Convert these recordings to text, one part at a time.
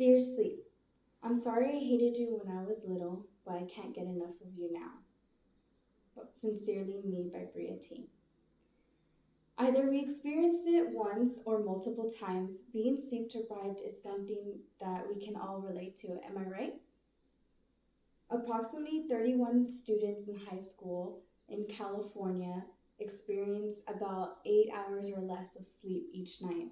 Dear Sleep, I'm sorry I hated you when I was little, but I can't get enough of you now. But sincerely, me by Bria T. Either we experienced it once or multiple times, being sleep deprived is something that we can all relate to, am I right? Approximately 31 students in high school in California experience about 8 hours or less of sleep each night,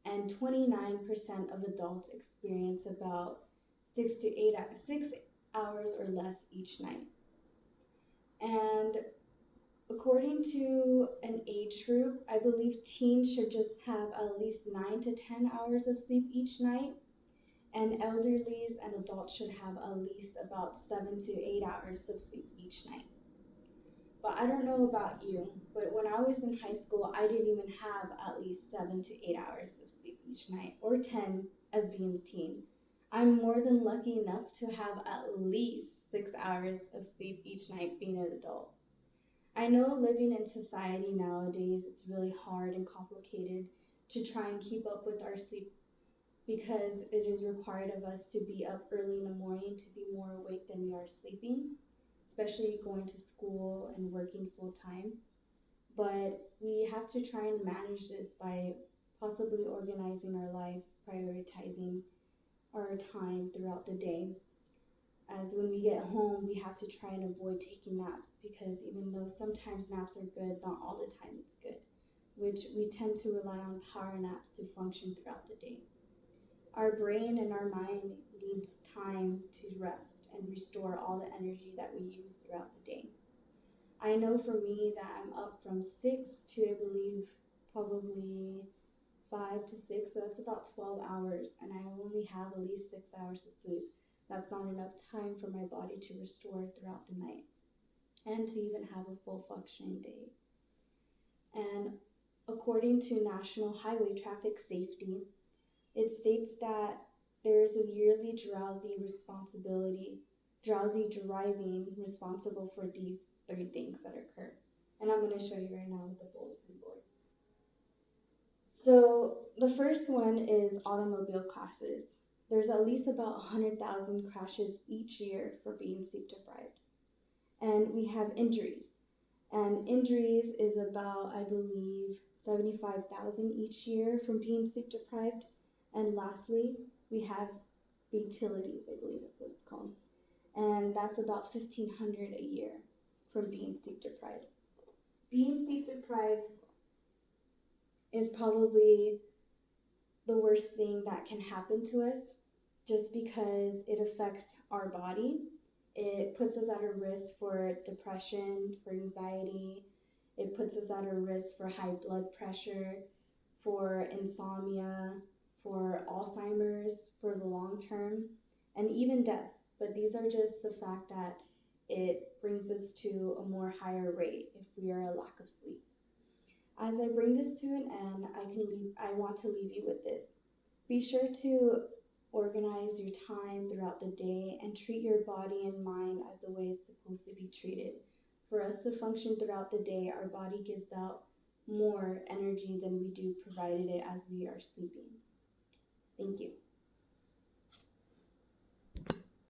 and 29% of adults experience about 6 hours or less each night. And according to an age group, I believe teens should just have at least 9 to 10 hours of sleep each night, and elderlies and adults should have at least about 7 to 8 hours of sleep each night. But I don't know about you, but when I was in high school, I didn't even have at least 7 to 8 hours of sleep each night, or 10 as being a teen. I'm more than lucky enough to have at least 6 hours of sleep each night being an adult. I know living in society nowadays, it's really hard and complicated to try and keep up with our sleep because it is required of us to be up early in the morning to be more awake than we are sleeping, especially going to school and working full time. But we have to try and manage this by possibly organizing our life, prioritizing our time throughout the day. As when we get home, we have to try and avoid taking naps because even though sometimes naps are good, not all the time it's good, which we tend to rely on power naps to function throughout the day. Our brain and our mind needs time to rest and restore all the energy that we use throughout the day. I know for me that I'm up from 6 to I believe probably 5 to 6, so that's about 12 hours, and I only have at least 6 hours of sleep. That's not enough time for my body to restore throughout the night and to even have a full functioning day. And according to National Highway Traffic Safety, it states that there is a yearly drowsy driving responsible for these three things that occur. And I'm going to show you right now with the bulletin board. So the first one is automobile crashes. There's at least about 100,000 crashes each year for being sleep deprived. And we have injuries. And injuries is about, I believe, 75,000 each year from being sleep deprived. And lastly, we have fatalities, I believe that's what it's called. And that's about 1,500 a year from being sleep deprived. Being sleep deprived is probably the worst thing that can happen to us just because it affects our body. It puts us at a risk for depression, for anxiety. It puts us at a risk for high blood pressure, for insomnia, for Alzheimer's for the long term, and even death. But these are just the fact that it brings us to a more higher rate if we are a lack of sleep. As I bring this to an end, I want to leave you with this. Be sure to organize your time throughout the day and treat your body and mind as the way it's supposed to be treated. For us to function throughout the day, our body gives out more energy than we do provided it as we are sleeping. Thank you.